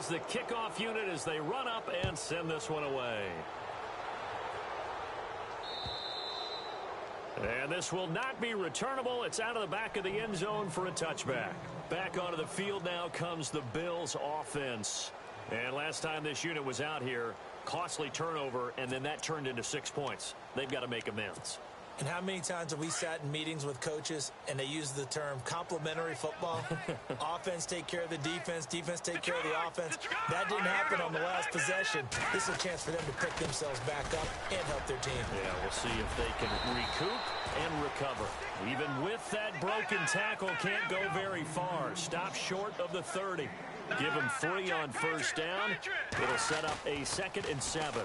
is the kickoff unit as they run up and send this one away. And this will not be returnable. It's out of the back of the end zone for a touchback. Back onto the field now comes the Bills offense. And last time this unit was out here, costly turnover, and then that turned into 6 points. They've got to make amends. And how many times have we sat in meetings with coaches and they use the term complementary football? Offense take care of the defense, defense take care of the offense. That didn't happen on the last possession. This is a chance for them to pick themselves back up and help their team. Yeah, we'll see if they can recoup and recover. Even with that broken tackle, can't go very far. Stop short of the 30. Give him 3 on first down. It'll set up a 2nd and 7.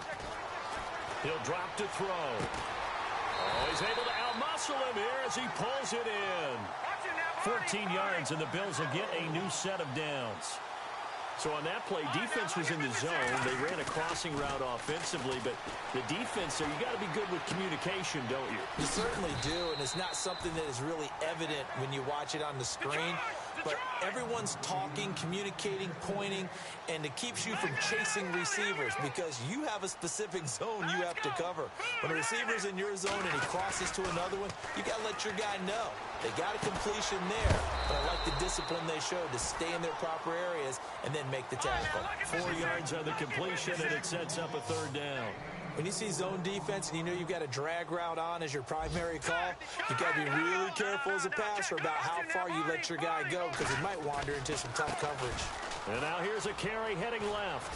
He'll drop to throw. Oh, he's able to outmuscle him here as he pulls it in. 14 yards, and the Bills will get a new set of downs. So on that play, defense was in the zone. They ran a crossing route offensively, but the defense there, you got to be good with communication, don't you? You certainly do, and it's not something that is really evident when you watch it on the screen. But everyone's talking, communicating, pointing, and it keeps you from chasing receivers because you have a specific zone you have to cover. When a receiver's in your zone and he crosses to another one, you got to let your guy know. They got a completion there, but I like the discipline they showed to stay in their proper areas and then make the tackle. 4 yards on the completion, and it sets up a 3rd down. When you see zone defense and you know you've got a drag route on as your primary call, you got to be really careful as a passer about how far you let your guy go because he might wander into some tough coverage. And now here's a carry heading left.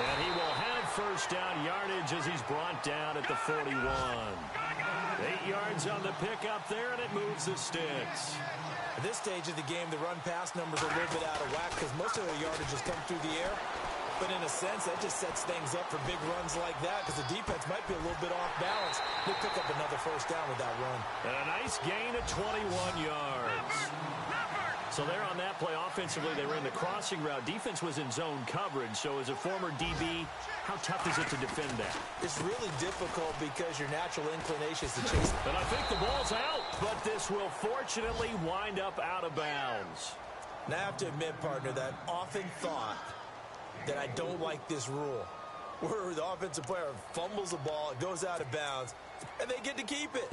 And he will have first down yardage as he's brought down at the 41. 8 yards on the pickup there, and it moves the sticks. At this stage of the game, the run-pass numbers are a little bit out of whack because most of their yardage has come through the air. But in a sense, that just sets things up for big runs like that because the defense might be a little bit off balance. They pick up another first down with that run. And a nice gain of 21 yards. So there on that play, offensively, they ran the crossing route. Defense was in zone coverage. So as a former DB, how tough is it to defend that? It's really difficult because your natural inclination is to chase. And I think the ball's out, but this will fortunately wind up out of bounds. Now I have to admit, partner, that I've often thought that I don't like this rule where the offensive player fumbles the ball, it goes out of bounds, and they get to keep it.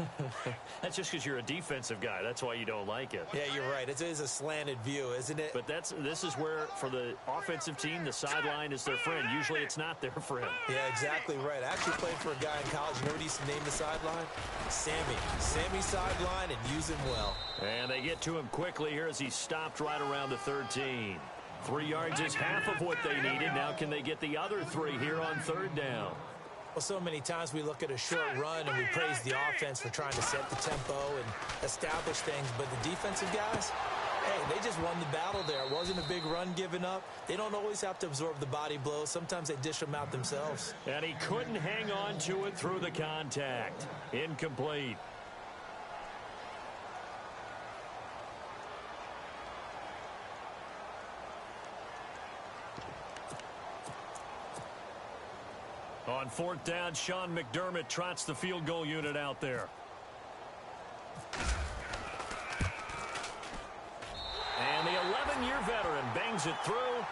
That's just because you're a defensive guy. That's why you don't like it. Yeah, you're right. It is a slanted view, isn't it? But this is where, for the offensive team, the sideline is their friend. Usually it's not their friend. Yeah, exactly right. I actually played for a guy in college. You know what he used to name the sideline? Sammy. Sammy sideline, and use him well. And they get to him quickly here as he stopped right around the 13. 3 yards is half of what they needed. Now can they get the other 3 here on 3rd down? Well, so many times we look at a short run and we praise the offense for trying to set the tempo and establish things. But the defensive guys, hey, they just won the battle there. It wasn't a big run given up. They don't always have to absorb the body blows. Sometimes they dish them out themselves. And he couldn't hang on to it through the contact. Incomplete. On 4th down, Sean McDermott trots the field goal unit out there. And the 11-year veteran bangs it through.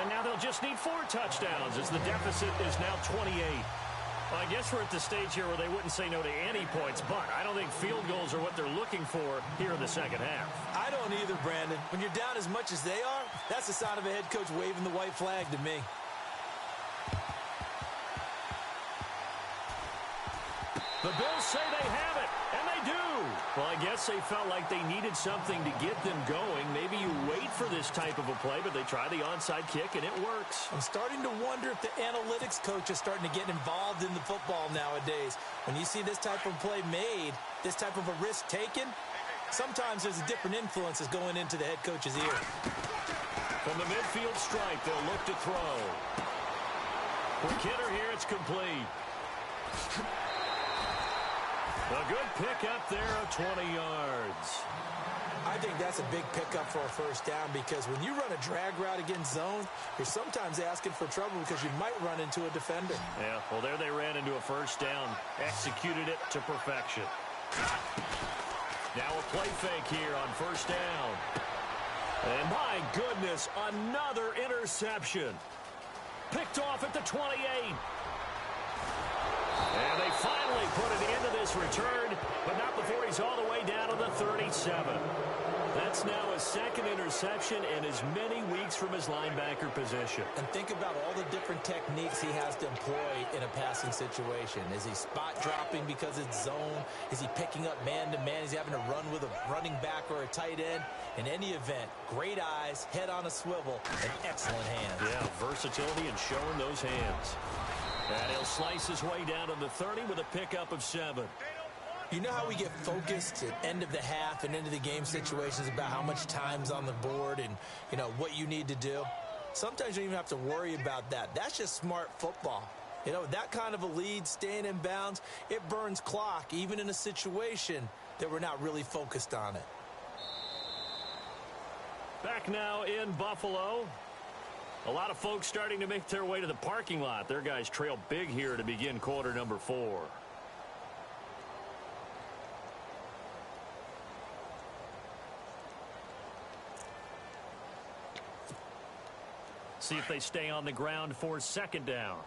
And now they'll just need 4 touchdowns as the deficit is now 28. Well, I guess we're at the stage here where they wouldn't say no to any points, but I don't think field goals are what they're looking for here in the second half. I don't either, Brandon. When you're down as much as they are, that's the sign of a head coach waving the white flag to me. The Bills say they have it, and they do. Well, I guess they felt like they needed something to get them going. Maybe you wait for this type of a play, but they try the onside kick, and it works. I'm starting to wonder if the analytics coach is starting to get involved in the football nowadays. When you see this type of play made, this type of a risk taken, sometimes there's different influences going into the head coach's ear. From the midfield stripe, they'll look to throw. Quick hitter here, it's complete. A good pickup there of 20 yards. I think that's a big pickup for a first down because when you run a drag route against zone, you're sometimes asking for trouble because you might run into a defender. Yeah, well, there they ran into a first down. Executed it to perfection. Now a play fake here on first down. And my goodness, another interception. Picked off at the 28. And they finally put an end to this return, but not before he's all the way down to the 37. That's now his second interception in as many weeks from his linebacker position. And think about all the different techniques he has to employ in a passing situation. Is he spot dropping because it's zone? Is he picking up man-to-man? Is he having to run with a running back or a tight end? In any event, great eyes, head on a swivel, and excellent hands. Yeah, versatility and showing those hands. And he'll slice his way down to the 30 with a pickup of 7. You know how we get focused at end of the half and into the game situations about how much time's on the board and, you know, what you need to do? Sometimes you don't even have to worry about that. That's just smart football. You know, that kind of a lead, staying in bounds, it burns clock, even in a situation that we're not really focused on it. Back now in Buffalo. A lot of folks starting to make their way to the parking lot. Their guys trail big here to begin quarter number 4. See if they stay on the ground for second down.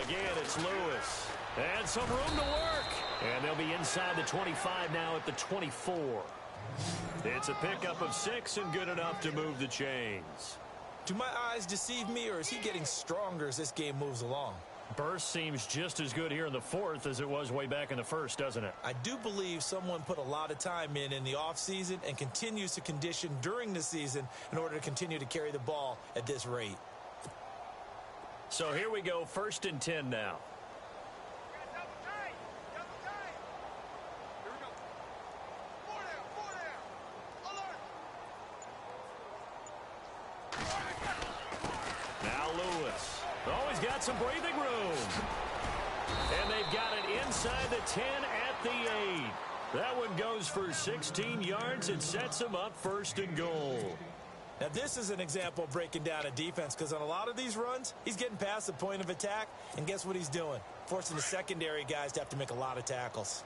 Again, it's Lewis. And some room to work. And they'll be inside the 25 now at the 24. It's a pickup of 6 and good enough to move the chains. Do my eyes deceive me, or is he getting stronger as this game moves along? Burst seems just as good here in the 4th as it was way back in the 1st, doesn't it? I do believe someone put a lot of time in the offseason and continues to condition during the season in order to continue to carry the ball at this rate. So here we go, 1st and 10 now. Now Lewis. Oh, he's got some breathing room. And they've got it inside the 10 at the 8. That one goes for 16 yards and sets him up 1st and goal. Now, this is an example of breaking down a defense, because on a lot of these runs, he's getting past the point of attack, and guess what he's doing? Forcing the secondary guys to have to make a lot of tackles.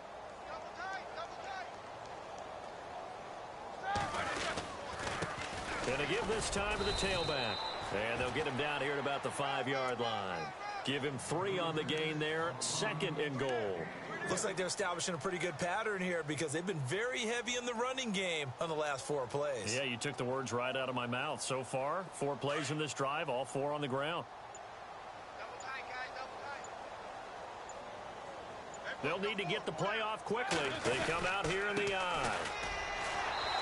And to give this time to the tailback. And they'll get him down here at about the 5-yard line. Give him 3 on the gain there, 2nd and goal. Looks like they're establishing a pretty good pattern here, because they've been very heavy in the running game on the last 4 plays. Yeah, you took the words right out of my mouth. So far, 4 plays in this drive, all 4 on the ground. They'll need to get the play off quickly. They come out here in the eye.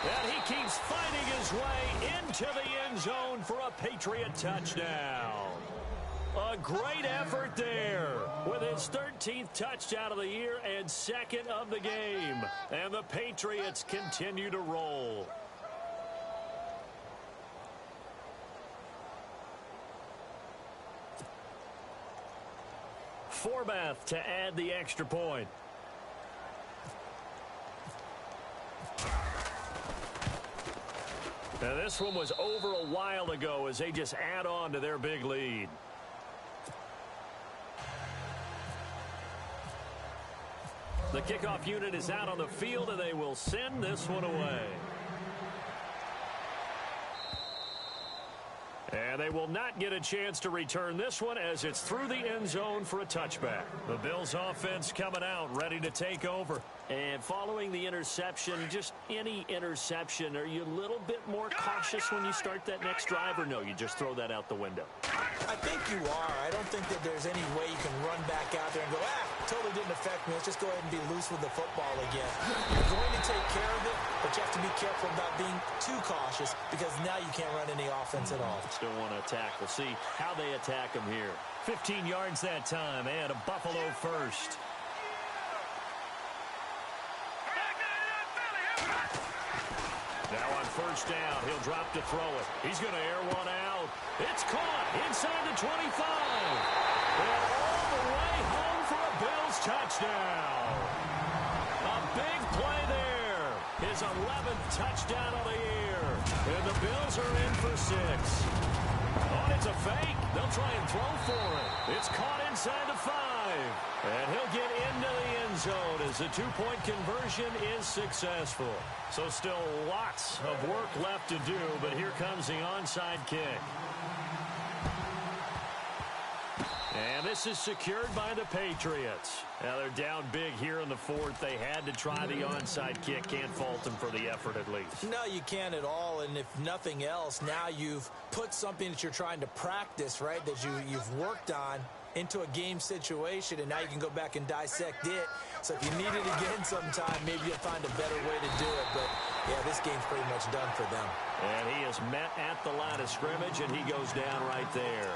And he keeps fighting his way into the end zone for a Patriot touchdown. A great effort there with his 13th touchdown of the year and 2nd of the game. And the Patriots continue to roll. Forbath to add the extra point. Now this one was over a while ago as they just add on to their big lead. The kickoff unit is out on the field, and they will send this one away. And they will not get a chance to return this one as it's through the end zone for a touchback. The Bills offense coming out, ready to take over. And following the interception, just any interception, are you a little bit more cautious when you start that next drive, or no, you just throw that out the window? I think you are. I don't think that there's any way you can run back out there and go, totally didn't affect me. Let's just go ahead and be loose with the football again. You're going to take care of it, but you have to be careful about being too cautious, because now you can't run any offense at all. Still want to attack. We'll see how they attack him here. 15 yards that time, and a Buffalo first. Now on first down, he'll drop to throw it. He's going to air one out. It's caught inside the 25. And all the way home for a Bills touchdown. A big play there. His 11th touchdown of the year. And the Bills are in for 6. Oh, it's a fake. They'll try and throw for it. It's caught inside the 5. And he'll get into the end end zone as the two-point conversion is successful. So still lots of work left to do, but here comes the onside kick. And this is secured by the Patriots. Now they're down big here in the fourth. They had to try the onside kick. Can't fault them for the effort at least. No, you can't at all. And if nothing else, now you've put something that you're trying to practice, right, that you've worked on into a game situation, and now you can go back and dissect it. So if you need it again sometime, maybe you'll find a better way to do it. But, yeah, this game's pretty much done for them. And he is met at the line of scrimmage, and he goes down right there.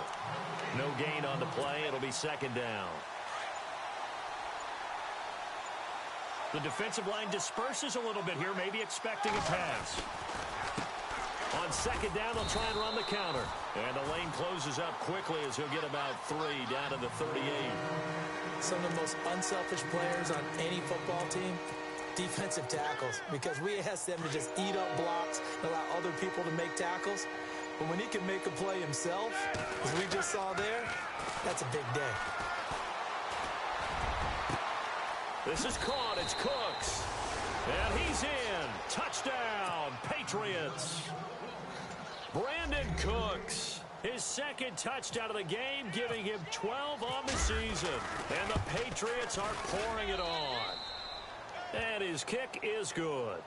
No gain on the play. It'll be second down. The defensive line disperses a little bit here, maybe expecting a pass. On second down, they'll try and run the counter. And the lane closes up quickly as he'll get about 3 down to the 38. Some of the most unselfish players on any football team, defensive tackles, because we ask them to just eat up blocks and allow other people to make tackles. But when he can make a play himself, as we just saw there, that's a big day. This is caught. It's Cooks. And he's in. Touchdown, Patriots. Brandon Cooks, his second touchdown of the game, giving him 12 on the season. And the Patriots are pouring it on. And his kick is good.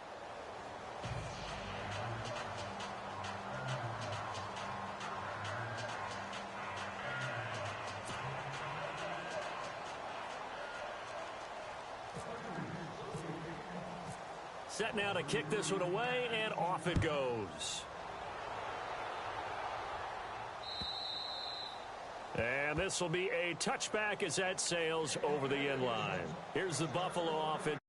Set now to kick this one away, and off it goes. And this will be a touchback as that sails over the end line. Here's the Buffalo offense.